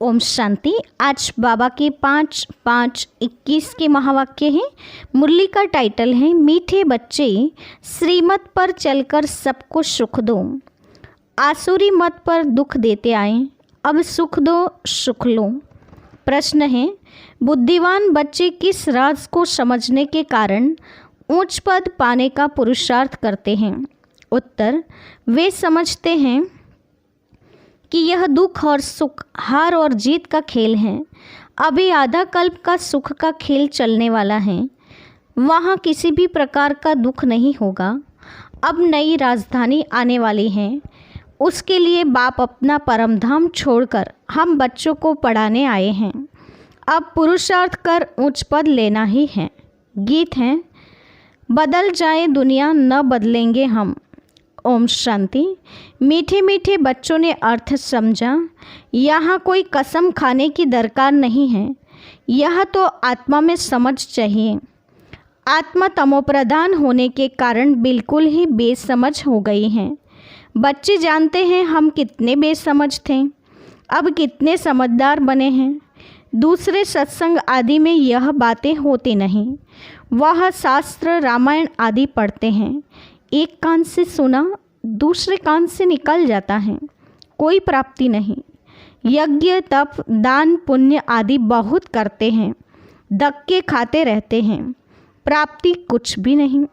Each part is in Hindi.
ओम शांति। आज बाबा के 5-5-21 के महावाक्य हैं। मुरली का टाइटल है मीठे बच्चे श्रीमत पर चलकर सबको सुख दो, आसुरी मत पर दुख देते आए, अब सुख दो सुख लो। प्रश्न है, बुद्धिमान बच्चे किस राज को समझने के कारण उच्च पद पाने का पुरुषार्थ करते हैं? उत्तर, वे समझते हैं कि यह दुख और सुख, हार और जीत का खेल है। अभी आधा कल्प का सुख का खेल चलने वाला है, वहाँ किसी भी प्रकार का दुख नहीं होगा। अब नई राजधानी आने वाली है, उसके लिए बाप अपना परमधाम छोड़कर हम बच्चों को पढ़ाने आए हैं। अब पुरुषार्थ कर उच्च पद लेना ही है। गीत है, बदल जाए दुनिया न बदलेंगे हम। ओम शांति। मीठे मीठे बच्चों ने अर्थ समझा। यहाँ कोई कसम खाने की दरकार नहीं है, यह तो आत्मा में समझ चाहिए। आत्मा तमोप्रधान होने के कारण बिल्कुल ही बेसमझ हो गई हैं। बच्चे जानते हैं हम कितने बेसमझ थे, अब कितने समझदार बने हैं। दूसरे सत्संग आदि में यह बातें होती नहीं। वह शास्त्र रामायण आदि पढ़ते हैं, एक कान से सुना दूसरे कान से निकल जाता है, कोई प्राप्ति नहीं। यज्ञ तप दान पुण्य आदि बहुत करते हैं, धक्के खाते रहते हैं, प्राप्ति कुछ भी नहीं।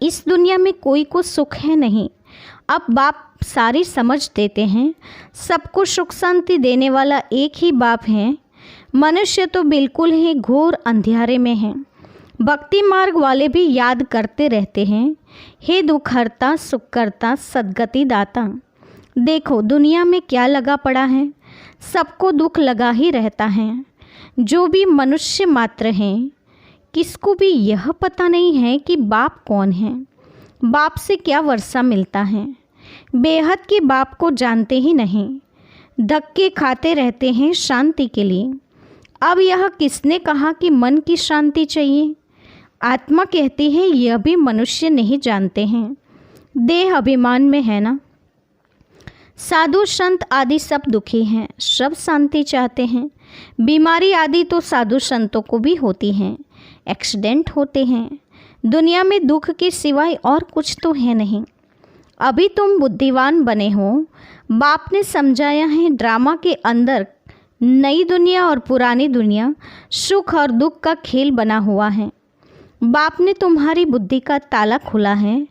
इस दुनिया में कोई को सुख है नहीं। अब बाप सारी समझ देते हैं, सबको सुख शांति देने वाला एक ही बाप है। मनुष्य तो बिल्कुल ही घोर अंधियारे में है। भक्ति मार्ग वाले भी याद करते रहते हैं, हे दुखहर्ता सुखकर्ता सद्गति दाता। देखो दुनिया में क्या लगा पड़ा है, सबको दुख लगा ही रहता है। जो भी मनुष्य मात्र हैं, किसको भी यह पता नहीं है कि बाप कौन है, बाप से क्या वर्षा मिलता है। बेहद के बाप को जानते ही नहीं, धक्के खाते रहते हैं शांति के लिए। अब यह किसने कहा कि मन की शांति चाहिए? आत्मा कहती है यह भी मनुष्य नहीं जानते हैं, देह अभिमान में है ना। साधु संत आदि सब दुखी हैं, सब शांति चाहते हैं। बीमारी आदि तो साधु संतों को भी होती हैं, एक्सीडेंट होते हैं। दुनिया में दुख के सिवाय और कुछ तो है नहीं। अभी तुम बुद्धिवान बने हो। बाप ने समझाया है ड्रामा के अंदर नई दुनिया और पुरानी दुनिया, सुख और दुख का खेल बना हुआ है। बाप ने तुम्हारी बुद्धि का ताला खोला है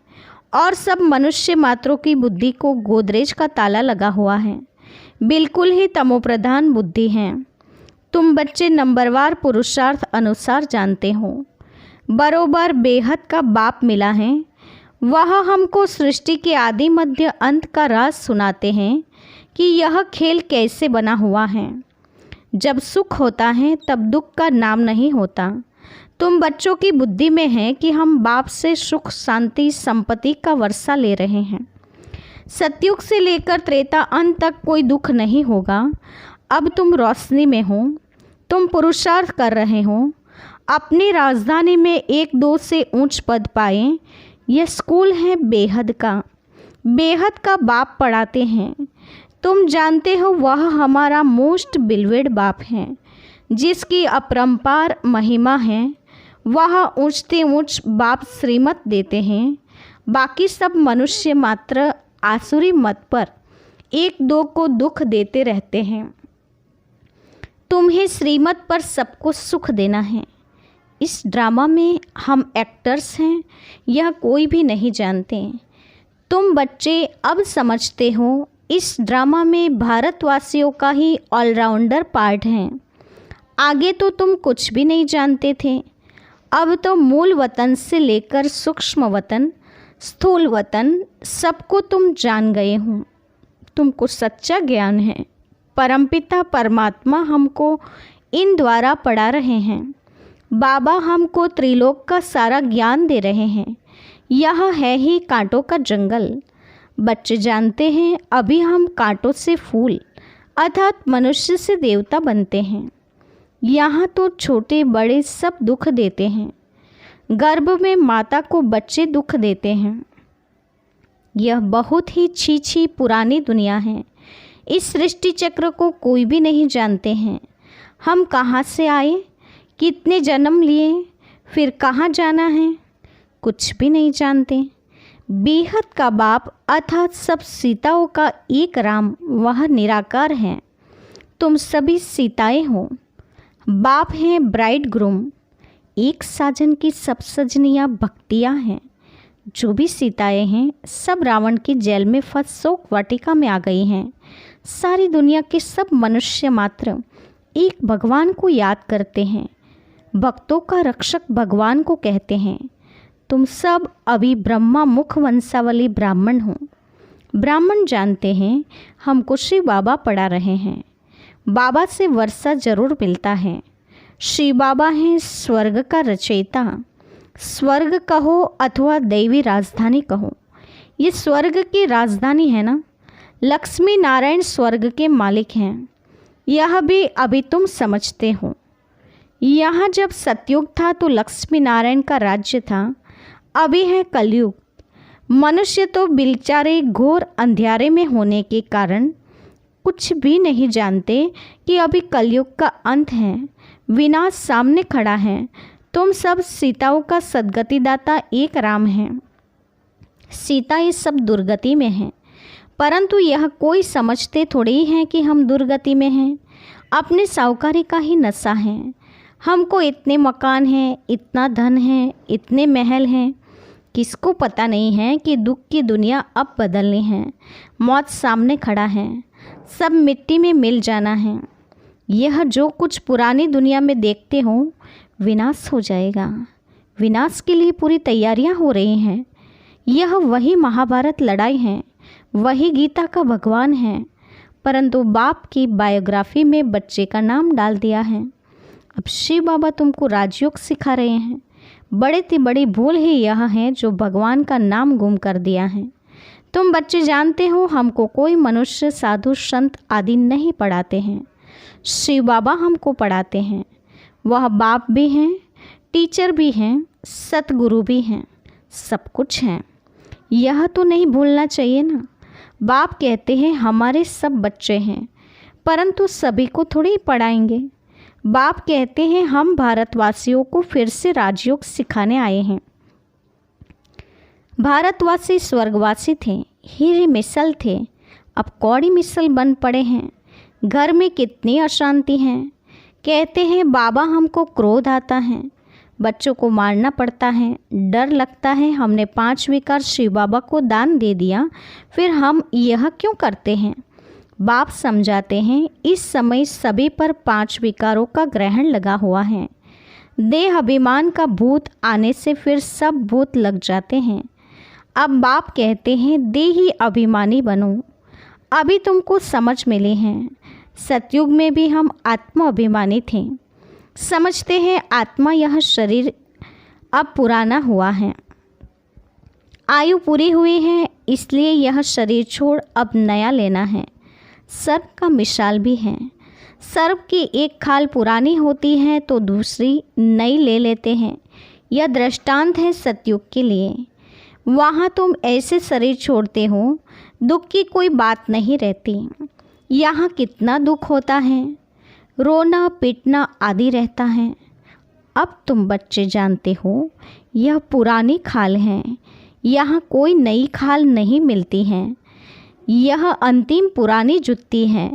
और सब मनुष्य मात्रों की बुद्धि को गोदरेज का ताला लगा हुआ है। बिल्कुल ही तमोप्रधान बुद्धि है। तुम बच्चे नंबरवार पुरुषार्थ अनुसार जानते हो। बरोबर बेहद का बाप मिला है, वह हमको सृष्टि के आदि मध्य अंत का राज सुनाते हैं कि यह खेल कैसे बना हुआ है। जब सुख होता है तब दुख का नाम नहीं होता। तुम बच्चों की बुद्धि में है कि हम बाप से सुख शांति संपत्ति का वर्षा ले रहे हैं। सतयुग से लेकर त्रेता अंत तक कोई दुख नहीं होगा। अब तुम रोशनी में हो, तुम पुरुषार्थ कर रहे हो। अपनी राजधानी में 1-2 से ऊंच पद पाए। यह स्कूल है बेहद का, बेहद का बाप पढ़ाते हैं। तुम जानते हो वह हमारा मोस्ट बिलवेड बाप है, जिसकी अपरंपार महिमा है। वह ऊंचते ऊंच बाप श्रीमत देते हैं। बाकी सब मनुष्य मात्र आसुरी मत पर 1-2 को दुख देते रहते हैं। तुम्हें श्रीमत पर सबको सुख देना है। इस ड्रामा में हम एक्टर्स हैं, यह कोई भी नहीं जानते। तुम बच्चे अब समझते हो, इस ड्रामा में भारतवासियों का ही ऑलराउंडर पार्ट है। आगे तो तुम कुछ भी नहीं जानते थे, अब तो मूल वतन से लेकर सूक्ष्म वतन, स्थूल वतन, सबको तुम जान गए हो। तुमको सच्चा ज्ञान है। परमपिता परमात्मा हमको इन द्वारा पढ़ा रहे हैं। बाबा हमको त्रिलोक का सारा ज्ञान दे रहे हैं। यह है ही कांटों का जंगल। बच्चे जानते हैं अभी हम कांटों से फूल अर्थात मनुष्य से देवता बनते हैं। यहाँ तो छोटे बड़े सब दुख देते हैं। गर्भ में माता को बच्चे दुख देते हैं। यह बहुत ही छी पुरानी दुनिया है। इस सृष्टि चक्र को कोई भी नहीं जानते हैं। हम कहाँ से आए, कितने जन्म लिए, फिर कहाँ जाना है, कुछ भी नहीं जानते। बेहद का बाप अर्थात सब सीताओं का एक राम वह निराकार है। तुम सभी सीताएं हो। बाप हैं ब्राइड ग्रूम, एक साजन की सब सजनियाँ भक्तियाँ हैं। जो भी सीताएं हैं सब रावण की जेल में फंस शोक वाटिका में आ गई हैं। सारी दुनिया के सब मनुष्य मात्र एक भगवान को याद करते हैं। भक्तों का रक्षक भगवान को कहते हैं। तुम सब अभी ब्रह्मा मुख वंशावली ब्राह्मण हो। ब्राह्मण जानते हैं हमको शिव बाबा पढ़ा रहे हैं। बाबा से वर्षा जरूर मिलता है। शिव बाबा हैं स्वर्ग का रचयिता। स्वर्ग कहो अथवा दैवी राजधानी कहो, ये स्वर्ग की राजधानी है ना। लक्ष्मी नारायण स्वर्ग के मालिक हैं, यह भी अभी तुम समझते हो। यहाँ जब सतयुग था तो लक्ष्मी नारायण का राज्य था। अभी है कलयुग। मनुष्य तो बेचारे घोर अंधेरे में होने के कारण कुछ भी नहीं जानते कि अभी कलयुग का अंत है, विनाश सामने खड़ा है। तुम सब सीताओं का सद्गतिदाता एक राम है। सीता ये सब दुर्गति में हैं, परंतु यह कोई समझते थोड़ी ही हैं कि हम दुर्गति में हैं। अपने साहूकारी का ही नशा है। हमको इतने मकान हैं, इतना धन है, इतने महल हैं। किसको पता नहीं है कि दुख की दुनिया अब बदलनी है। मौत सामने खड़ा है, सब मिट्टी में मिल जाना है। यह जो कुछ पुरानी दुनिया में देखते हो विनाश हो जाएगा। विनाश के लिए पूरी तैयारियां हो रही हैं। यह वही महाभारत लड़ाई है, वही गीता का भगवान है, परंतु बाप की बायोग्राफी में बच्चे का नाम डाल दिया है। अब शिव बाबा तुमको राजयोग सिखा रहे हैं। बड़े से बड़ी भूल ही यह है जो भगवान का नाम गुम कर दिया है। तुम बच्चे जानते हो हमको कोई मनुष्य साधु संत आदि नहीं पढ़ाते हैं। शिव बाबा हमको पढ़ाते हैं। वह बाप भी हैं, टीचर भी हैं, सतगुरु भी हैं, सब कुछ हैं। यह तो नहीं भूलना चाहिए ना। बाप कहते हैं हमारे सब बच्चे हैं, परंतु सभी को थोड़ी पढ़ाएंगे। बाप कहते हैं हम भारतवासियों को फिर से राजयोग सिखाने आए हैं। भारतवासी स्वर्गवासी थे, हीरे मिसल थे, अब कौड़ी मिसल बन पड़े हैं। घर में कितनी अशांति है। कहते हैं बाबा हमको क्रोध आता है, बच्चों को मारना पड़ता है, डर लगता है। हमने 5 विकार शिव बाबा को दान दे दिया, फिर हम यह क्यों करते हैं। बाप समझाते हैं इस समय सभी पर 5 विकारों का ग्रहण लगा हुआ है। देह अभिमान का भूत आने से फिर सब भूत लग जाते हैं। अब बाप कहते हैं देही अभिमानी बनो। अभी तुमको समझ मिली है। सतयुग में भी हम आत्मा अभिमानी थे। समझते हैं आत्मा यह शरीर अब पुराना हुआ है, आयु पूरी हुई है, इसलिए यह शरीर छोड़ अब नया लेना है। सर्प का मिसाल भी है। सर्प की एक खाल पुरानी होती है तो दूसरी नई ले लेते हैं। यह दृष्टांत है सतयुग के लिए। वहाँ तुम ऐसे शरीर छोड़ते हो, दुख की कोई बात नहीं रहती। यहाँ कितना दुख होता है, रोना पीटना आदि रहता है। अब तुम बच्चे जानते हो यह पुरानी खाल है, यहाँ कोई नई खाल नहीं मिलती है। यह अंतिम पुरानी जुत्ती है।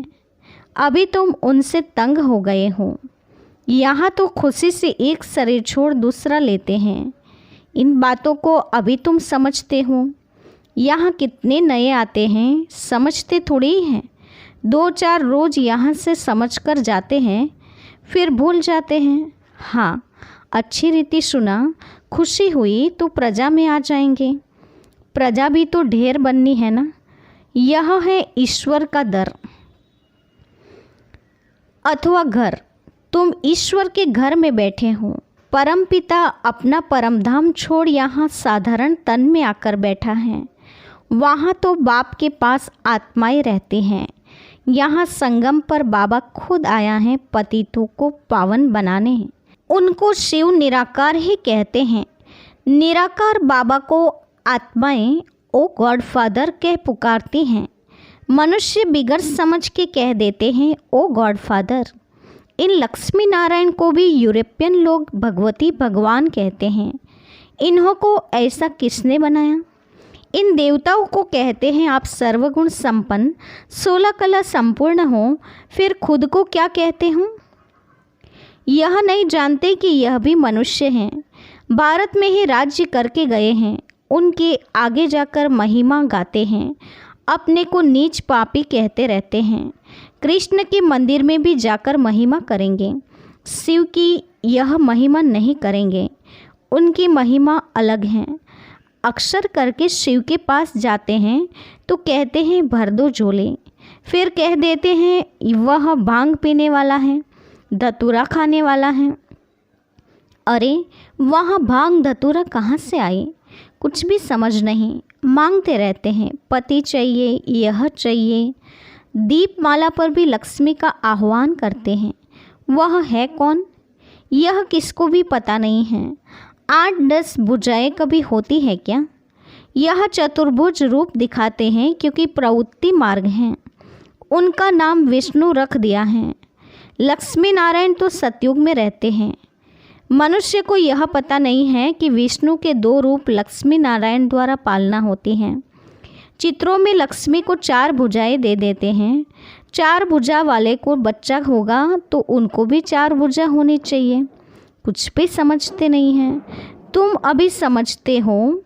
अभी तुम उनसे तंग हो गए हो। यहाँ तो खुशी से एक शरीर छोड़ दूसरा लेते हैं। इन बातों को अभी तुम समझते हो। यहाँ कितने नए आते हैं, समझते थोड़ी ही हैं। 2-4 रोज़ यहाँ से समझ कर जाते हैं, फिर भूल जाते हैं। हाँ, अच्छी रीति सुना, खुशी हुई तो प्रजा में आ जाएंगे। प्रजा भी तो ढेर बननी है ना। यह है ईश्वर का दर अथवा घर। तुम ईश्वर के घर में बैठे हो। परमपिता अपना परमधाम छोड़ यहाँ साधारण तन में आकर बैठा है। वहाँ तो बाप के पास आत्माएं रहती हैं। यहाँ संगम पर बाबा खुद आया है पतितों को पावन बनाने। उनको शिव निराकार ही कहते हैं। निराकार बाबा को आत्माएं ओ गॉडफादर कह पुकारती हैं। मनुष्य बिगड़ समझ के कह देते हैं ओ गॉडफादर। इन लक्ष्मी नारायण को भी यूरोपियन लोग भगवती भगवान कहते हैं। इन्हों को ऐसा किसने बनाया? इन देवताओं को कहते हैं आप सर्वगुण संपन्न 16 कला संपूर्ण हो, फिर खुद को क्या कहते हो? यह नहीं जानते कि यह भी मनुष्य हैं, भारत में ही राज्य करके गए हैं। उनके आगे जाकर महिमा गाते हैं, अपने को नीच पापी कहते रहते हैं। कृष्ण के मंदिर में भी जाकर महिमा करेंगे, शिव की यह महिमा नहीं करेंगे। उनकी महिमा अलग है। अक्सर करके शिव के पास जाते हैं तो कहते हैं भर दो झोले, फिर कह देते हैं वह भांग पीने वाला है, धतूरा खाने वाला है। अरे वहाँ भांग धतूरा कहाँ से आई? कुछ भी समझ नहीं। मांगते रहते हैं पति चाहिए, यह चाहिए। दीपमाला पर भी लक्ष्मी का आह्वान करते हैं। वह है कौन? यह किसको भी पता नहीं है। 8-10 भुजाएं कभी होती है क्या? यह चतुर्भुज रूप दिखाते हैं क्योंकि प्रवृत्ति मार्ग हैं। उनका नाम विष्णु रख दिया है। लक्ष्मी नारायण तो सतयुग में रहते हैं। मनुष्य को यह पता नहीं है कि विष्णु के 2 रूप लक्ष्मी नारायण द्वारा पालना होती हैं। चित्रों में लक्ष्मी को 4 भुजाएं दे देते हैं। 4 भुजा वाले को बच्चा होगा तो उनको भी 4 भुजा होनी चाहिए। कुछ भी समझते नहीं हैं। तुम अभी समझते हो।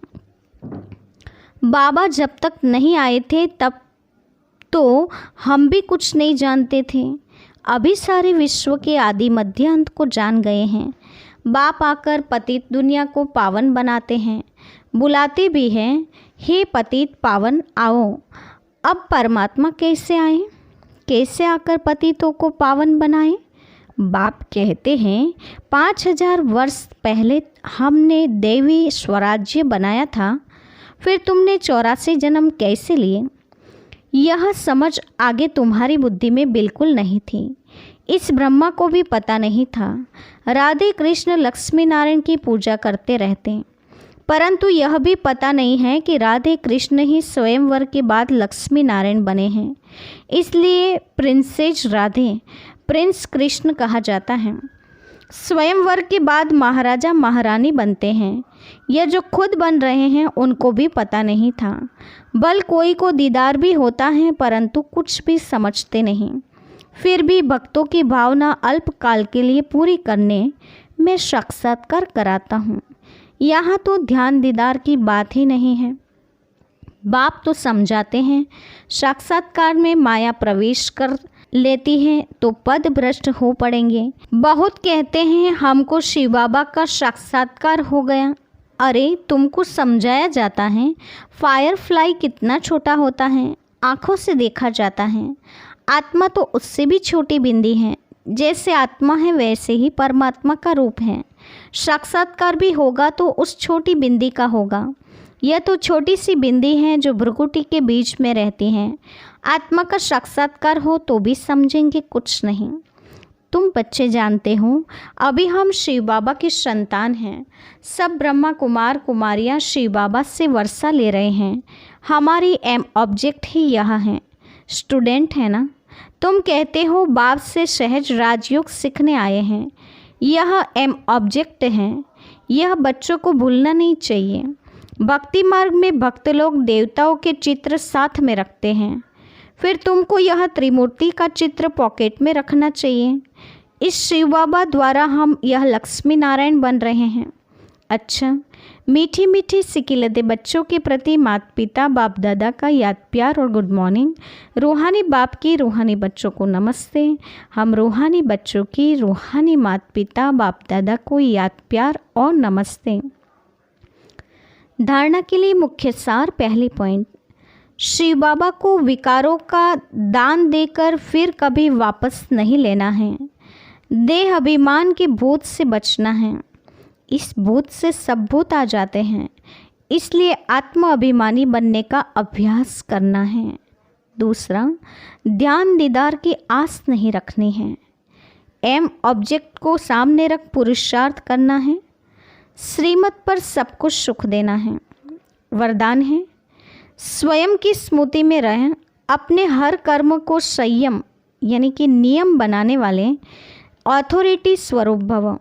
बाबा जब तक नहीं आए थे तब तो हम भी कुछ नहीं जानते थे। अभी सारे विश्व के आदि मध्य अंत को जान गए हैं। बाप आकर पतित दुनिया को पावन बनाते हैं, बुलाते भी हैं, हे पतित पावन आओ। अब परमात्मा कैसे आए? कैसे आकर पतितों को पावन बनाए? बाप कहते हैं 5000 वर्ष पहले हमने देवी स्वराज्य बनाया था, फिर तुमने 84 जन्म कैसे लिए? यह समझ आगे तुम्हारी बुद्धि में बिल्कुल नहीं थी। इस ब्रह्मा को भी पता नहीं था। राधे कृष्ण लक्ष्मी नारायण की पूजा करते रहते, परंतु यह भी पता नहीं है कि राधे कृष्ण ही स्वयंवर के बाद लक्ष्मी नारायण बने हैं। इसलिए प्रिंसेस राधे, प्रिंस कृष्ण कहा जाता है। स्वयंवर के बाद महाराजा महारानी बनते हैं। यह जो खुद बन रहे हैं उनको भी पता नहीं था। बल कोई को दीदार भी होता है, परंतु कुछ भी समझते नहीं। फिर भी भक्तों की भावना अल्पकाल के लिए पूरी करने में साक्षात्कार कराता हूँ। यहाँ तो ध्यान दीदार की बात ही नहीं है। बाप तो समझाते हैं साक्षात्कार में माया प्रवेश कर लेती है तो पद भ्रष्ट हो पड़ेंगे। बहुत कहते हैं हमको शिव बाबा का साक्षात्कार हो गया। अरे तुमको समझाया जाता है फायरफ्लाई कितना छोटा होता है, आँखों से देखा जाता है। आत्मा तो उससे भी छोटी बिंदी है। जैसे आत्मा है वैसे ही परमात्मा का रूप है। साक्षात्कार भी होगा तो उस छोटी बिंदी का होगा। यह तो छोटी सी बिंदी है जो भ्रुकुटी के बीच में रहती है। आत्मा का साक्षात्कार हो तो भी समझेंगे कुछ नहीं। तुम बच्चे जानते हो अभी हम शिव बाबा की संतान हैं। सब ब्रह्मा कुमार कुमारियाँ शिव बाबा से वर्षा ले रहे हैं। हमारी एम ऑब्जेक्ट ही यह है। स्टूडेंट है ना? तुम कहते हो बाप से सहज राजयोग सीखने आए हैं। यह एम ऑब्जेक्ट है। यह बच्चों को भूलना नहीं चाहिए। भक्ति मार्ग में भक्त लोग देवताओं के चित्र साथ में रखते हैं। फिर तुमको यह त्रिमूर्ति का चित्र पॉकेट में रखना चाहिए। इस शिव बाबा द्वारा हम यह लक्ष्मी नारायण बन रहे हैं। अच्छा, मीठी मीठी सिकिलते बच्चों के प्रति माता पिता बाप दादा का याद प्यार और गुड मॉर्निंग। रूहानी बाप की रूहानी बच्चों को नमस्ते। हम रूहानी बच्चों की रूहानी माता पिता बाप दादा को याद प्यार और नमस्ते। धारणा के लिए मुख्य सार। पहली पॉइंट, शिव बाबा को विकारों का दान देकर फिर कभी वापस नहीं लेना है। देह अभिमान के भूत से बचना है। इस भूत से सब भूत आ जाते हैं, इसलिए आत्म अभिमानी बनने का अभ्यास करना है। दूसरा, ध्यान दीदार की आस नहीं रखनी है। एम ऑब्जेक्ट को सामने रख पुरुषार्थ करना है। श्रीमत पर सब कुछ सुख देना है। वरदान है, स्वयं की स्मृति में रहें, अपने हर कर्म को संयम यानी कि नियम बनाने वाले अथॉरिटी स्वरूप भव।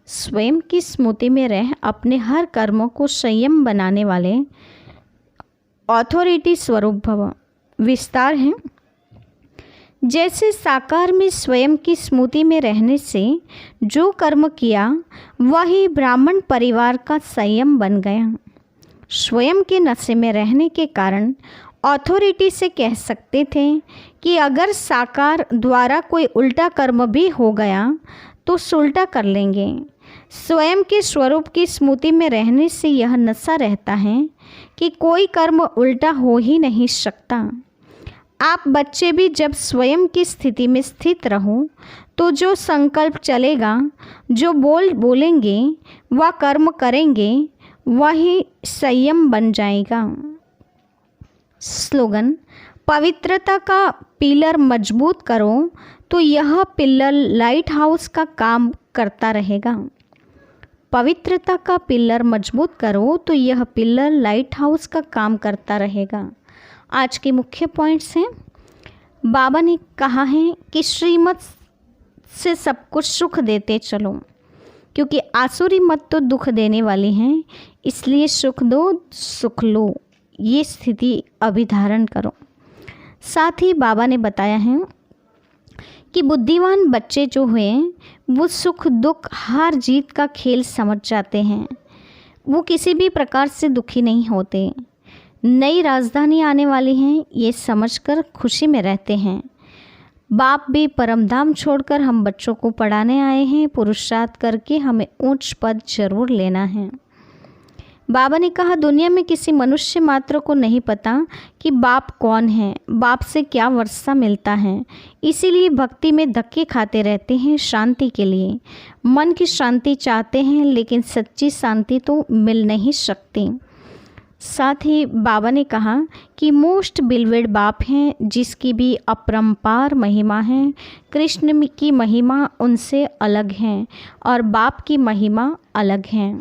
स्वयं की स्मृति में रह अपने हर कर्मों को संयम बनाने वाले अथॉरिटी स्वरूप भव। विस्तार है, जैसे साकार में स्वयं की स्मृति में रहने से जो कर्म किया वही ब्राह्मण परिवार का संयम बन गया। स्वयं के नशे में रहने के कारण अथॉरिटी से कह सकते थे कि अगर साकार द्वारा कोई उल्टा कर्म भी हो गया तो सुलटा कर लेंगे। स्वयं के स्वरूप की स्मृति में रहने से यह नशा रहता है कि कोई कर्म उल्टा हो ही नहीं सकता। आप बच्चे भी जब स्वयं की स्थिति में स्थित रहो तो जो संकल्प चलेगा, जो बोलेंगे व कर्म करेंगे वही संयम बन जाएगा। स्लोगन, पवित्रता का पिलर मजबूत करो तो यह पिलर लाइट हाउस का काम करता रहेगा। पवित्रता का पिलर मजबूत करो तो यह पिलर लाइट हाउस का काम करता रहेगा। आज के मुख्य पॉइंट्स हैं, बाबा ने कहा है कि श्रीमत से सब कुछ सुख देते चलो, क्योंकि आसुरी मत तो दुख देने वाली हैं, इसलिए सुख दो सुख लो, ये स्थिति अभिधारण करो। साथ ही बाबा ने बताया है कि बुद्धिमान बच्चे जो हुए वो सुख दुख हार जीत का खेल समझ जाते हैं, वो किसी भी प्रकार से दुखी नहीं होते। नई राजधानी आने वाली है ये समझकर खुशी में रहते हैं। बाप भी परमधाम छोड़कर हम बच्चों को पढ़ाने आए हैं, पुरुषार्थ करके हमें उच्च पद जरूर लेना है। बाबा ने कहा दुनिया में किसी मनुष्य मात्र को नहीं पता कि बाप कौन है, बाप से क्या वर्षा मिलता है, इसीलिए भक्ति में धक्के खाते रहते हैं शांति के लिए। मन की शांति चाहते हैं लेकिन सच्ची शांति तो मिल नहीं सकती। साथ ही बाबा ने कहा कि मोस्ट बिलवेड बाप हैं जिसकी भी अपरंपार महिमा है। कृष्ण की महिमा उनसे अलग है और बाप की महिमा अलग है।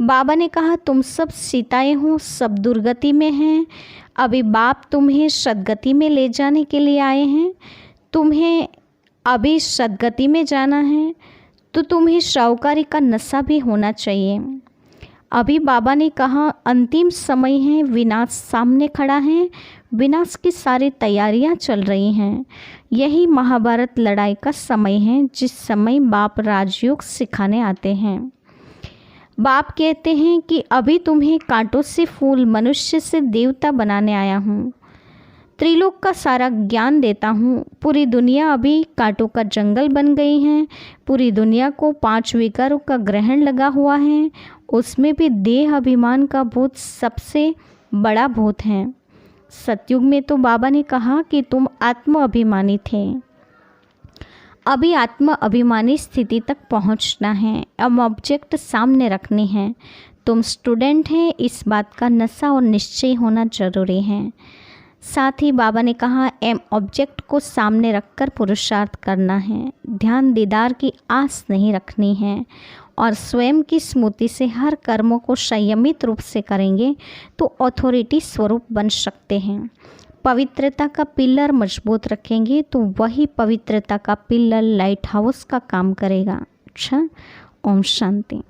बाबा ने कहा तुम सब सीताएं हो, सब दुर्गति में हैं, अभी बाप तुम्हें सद्गति में ले जाने के लिए आए हैं। तुम्हें अभी सद्गति में जाना है तो तुम्हें शाहूकारी का नशा भी होना चाहिए। अभी बाबा ने कहा अंतिम समय है, विनाश सामने खड़ा है, विनाश की सारी तैयारियां चल रही हैं। यही महाभारत लड़ाई का समय है जिस समय बाप राजयोग सिखाने आते हैं। बाप कहते हैं कि अभी तुम्हें कांटों से फूल, मनुष्य से देवता बनाने आया हूँ, त्रिलोक का सारा ज्ञान देता हूँ। पूरी दुनिया अभी कांटों का जंगल बन गई है, पूरी दुनिया को 5 विकारों का ग्रहण लगा हुआ है, उसमें भी देह अभिमान का भूत सबसे बड़ा भूत है। सतयुग में तो बाबा ने कहा कि तुम आत्म अभिमानी थे, अभी आत्म अभिमानी स्थिति तक पहुंचना है, अब ऑब्जेक्ट सामने रखनी है। तुम स्टूडेंट हैं, इस बात का नशा और निश्चय होना जरूरी है। साथ ही बाबा ने कहा एम ऑब्जेक्ट को सामने रखकर पुरुषार्थ करना है, ध्यान दीदार की आस नहीं रखनी है और स्वयं की स्मृति से हर कर्मों को संयमित रूप से करेंगे तो अथॉरिटी स्वरूप बन सकते हैं। पवित्रता का पिलर मजबूत रखेंगे तो वही पवित्रता का पिलर लाइट हाउस का काम करेगा। अच्छा, ओम शांति।